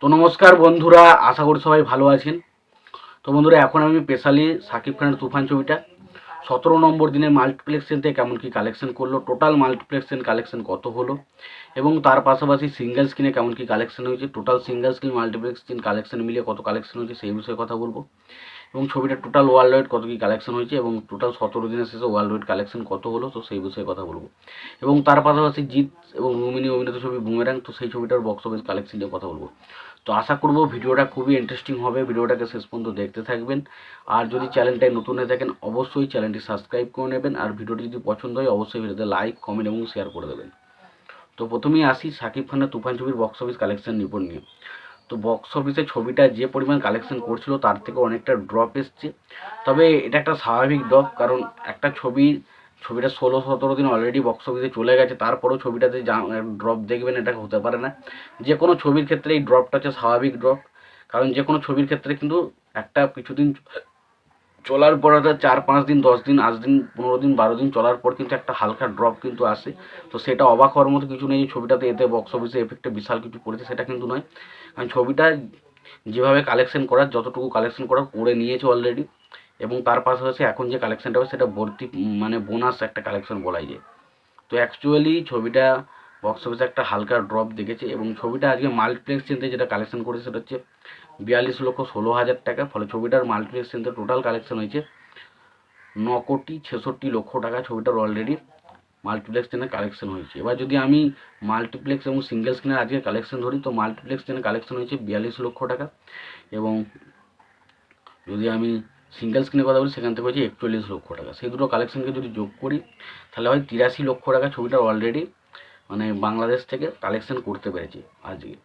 তো নমস্কার বন্ধুরা, আশা করি সবাই ভালো আছেন। তো বন্ধুরা, এখন আমি স্পেশালি শাকিব খানের তুফান ছবিটা 17 নম্বর দিনে মাল্টিপ্লেক্সেন থেকে কেমন কি কালেকশন করলো, টোটাল মাল্টিপ্লেক্সেন কালেকশন কত হলো, এবং তার পাশাপাশি সিঙ্গেল স্ক্রিনে কেমন কি কালেকশন হয়েছে, total single screen multiplex screen collection মিলিয়ে কত কালেকশন হয়েছে সেই বিষয়ে কথা বলবো। এবং ছবিটা টোটাল ওয়ার্ল্ড ওয়াইড কত কি কালেকশন হয়েছে এবং টোটাল 17 দিনের শেষে ওয়ার্ল্ড ওয়াইড কালেকশন কত হলো, তো সেই বিষয়ে কথা বলবো। এবং তার পাশাপাশি জিৎ এবং রুমিনী অভিনীত ছবি বুমেরাং, তো সেই ছবিটার বক্স অফিস কালেকশন নিয়ে কথা বলবো। তো আশা করবো ভিডিওটা খুবই ইন্টারেস্টিং হবে, ভিডিওটাকে শেষ পর্যন্ত দেখতে থাকবেন। আর যদি চ্যানেলটায় নতুন হয়ে থাকেন অবশ্যই চ্যানেলটি সাবস্ক্রাইব করে নেবেন, আর ভিডিওটি যদি পছন্দ হয় অবশ্যই ভিডিওতে লাইক, কমেন্ট এবং শেয়ার করে দেবেন। তো প্রথমেই আসি শাকিব খানের তুফান ছবির বক্স অফিস কালেকশন রিপোর্ট নিয়ে। তো বক্স অফিসে ছবিটা যে পরিমাণ কালেকশন করছিল তার থেকে অনেকটা ড্রপ এসছে। তবে এটা একটা স্বাভাবিক ড্রপ, কারণ একটা ছবিটা 16-17 দিন অলরেডি বক্স অফিসে চলে গেছে, তারপরেও ছবিটাতে ড্রপ দেখবেন এটা হতে পারে না। যে কোনো ছবির ক্ষেত্রে এই ড্রপটা হচ্ছে স্বাভাবিক ড্রপ, কারণ যে কোনো ছবির ক্ষেত্রে কিন্তু একটা কিছুদিন চলার পর, 4-5 দিন, 10 দিন, 8 দিন, 15 দিন, 12 দিন চলার পর কিন্তু একটা হালকা ড্রপ কিন্তু আসে। তো সেটা অবাক হওয়ার মতো কিছু নেই, ছবিটাতে এতে বক্স অফিসে এফেক্টে বিশাল কিছু পড়েছে সেটা কিন্তু নয়। কারণ ছবিটা যেভাবে কালেকশন করার, যতটুকু কালেকশন করার করে নিয়েছে অলরেডি, এবং তার পাশাপাশি এখন যে কালেকশনটা হবে সেটা ভর্তি, মানে বোনাস একটা কালেকশন বলাই যায়। তো অ্যাকচুয়ালি ছবিটা বক্স অফিসে একটা হালকা ড্রপ দেখেছে, এবং ছবিটা আজকে মাল্টিপ্লেক্স চেনতে যেটা কালেকশন করেছে সেটা হচ্ছে 42,16,000 টাকা। ফলে ছবিটার মাল্টিপ্লেক্স চেনতে টোটাল কালেকশন হয়েছে 9,66,00,000 টাকা। ছবিটার অলরেডি মাল্টিপ্লেক্স চেনে কালেকশন হয়েছে। এবার যদি আমি মাল্টিপ্লেক্স এবং সিঙ্গেল স্ক্রিনের আজকে কালেকশন ধরি, তো মাল্টিপ্লেক্স চেনে কালেকশন হয়েছে 42,00,000 টাকা, এবং যদি আমি সিঙ্গেল স্ক্রিনের কথা বলি সেখান থেকে হচ্ছে 41,00,000 টাকা। সেই দুটো কালেকশনকে যদি যোগ করি তাহলে হয় 83,00,000 টাকা ছবিটা অলরেডি মানে বাংলাদেশ থেকে কালেকশন করতে পেরেছি আজকে।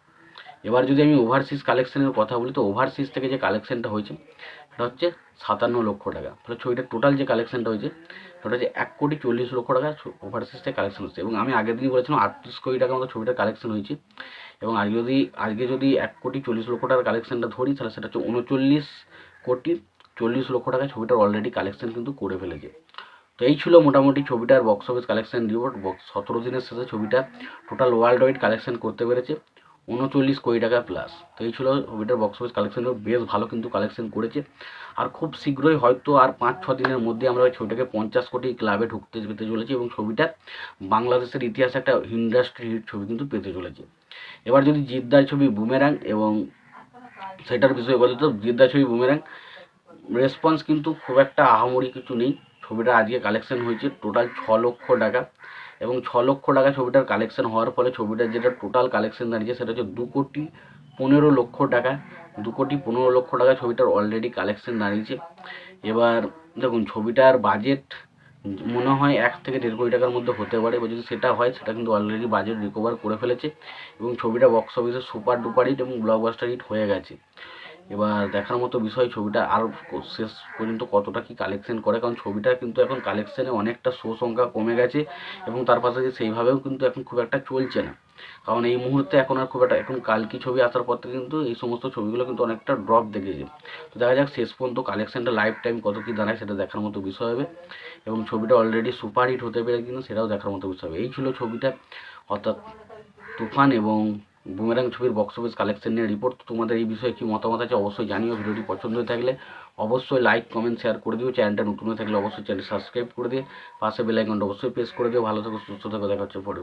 এবার যদি আমি ওভারসিজ কালেকশনের কথা বলি, তো ওভারসিজ থেকে যে কালেকশনটা হয়েছে সেটা হচ্ছে 57,00,000 টাকা। ফলে ছবিটার টোটাল যে কালেকশনটা হয়েছে সেটা হচ্ছে 1,40,00,000 টাকা ওভারসিজ থেকে কালেকশন হচ্ছে। এবং আমি আগের দিনই বলেছিলাম 38 কোটি টাকা মতো ছবিটার কালেকশন হয়েছে, এবং আজকে যদি 1,40,00,000 টাকার কালেকশনটা ধরি তাহলে সেটা হচ্ছে 39,40,00,000 টাকা ছবিটার অলরেডি কালেকশন কিন্তু করে ফেলেছে। তো এই ছিল মোটামুটি ছবিটার বক্স অফিস কালেকশন রিপোর্ট। 17 দিনের শেষে ছবিটা টোটাল ওয়ার্ল্ড ওয়াইড কালেকশন করতে পেরেছে 39 কোটি টাকা প্লাস। তো এই ছিল ছবিটার বক্স অফিস কালেকশন, বেশ ভালো কিন্তু কালেকশন করেছে। আর খুব শীঘ্রই হয়তো আর 5-6 দিনের মধ্যে আমরা ওই ছবিটাকে 50 কোটি ক্লাবে ঢুকতে পেতে চলেছি, এবং ছবিটা বাংলাদেশের ইতিহাসে একটা ইন্ডাস্ট্রি হিট ছবি কিন্তু পেতে চলেছে। এবার যদি জিদ্দার ছবি বুমেরাং এবং সেটার বিষয়ে বলি, তো জিদ্দার ছবি বুমেরাং রেসপন্স কিন্তু খুব একটা আহামরি কিছু নেই। ছবিটা আজকে কালেকশন হয়েছে টোটাল 6 লক্ষ টাকা, এবং 6 লক্ষ টাকা ছবিটার কালেকশন হওয়ার ফলে ছবিটার যেটা টোটাল কালেকশন দাঁড়িয়েছে সেটা হচ্ছে 2,15,00,000 টাকা। 2,15,00,000 টাকা ছবিটার অলরেডি কালেকশন দাঁড়িয়েছে। এবার দেখুন, ছবিটার বাজেট মনে হয় 1 থেকে 1.5 কোটি টাকার মধ্যে হতে পারে, এবার যদি সেটা হয় সেটা কিন্তু অলরেডি বাজেট রিকভার করে ফেলেছে, এবং ছবিটা বক্স অফিসে সুপার ডুপার হিট এবং ব্লকবাস্টার হিট হয়ে গেছে। এবার দেখার মতো বিষয় ছবিটা আরও শেষ পর্যন্ত কতটা কি কালেকশন করে, কারণ ছবিটা কিন্তু এখন কালেকশানে অনেকটা সংখ্যা কমে গেছে, এবং তার পাশাপাশি সেইভাবেও কিন্তু এখন খুব একটা চলছে না, কারণ এই মুহূর্তে এখন আর খুব একটা, এখন কালকি ছবি আসার পর থেকে কিন্তু এই সমস্ত ছবিগুলো কিন্তু অনেকটা ড্রপ দেখেছে। তো দেখা যাক শেষ পর্যন্ত কালেকশানটা লাইফ টাইম কত কী দাঁড়ায় সেটা দেখার মতো বিষয় হবে, এবং ছবিটা অলরেডি সুপার হিট হতে পেরে কিন্তু সেটাও দেখার মতো বিষয় হবে। এই ছিল ছবিটা, অর্থাৎ তুফান এবং বুমেরাং ছবির বক্স অফিস কালেকশন নিয়ে রিপোর্ট। তোমাদের এই বিষয়ে কী মতামত আছে অবশ্যই জানিও। ভিডিওটি পছন্দ হয়ে থাকলে অবশ্যই লাইক, কমেন্ট, শেয়ার করে দিও। চ্যানেলটা নতুন হয়ে থাকলে অবশ্যই চ্যানেল সাবস্ক্রাইব করে দিয়ে পাশে বেল আইকনটা অবশ্যই প্রেস করে দিও। ভালো থাকো, সুস্থ থাকো, দেখা হচ্ছে পরে।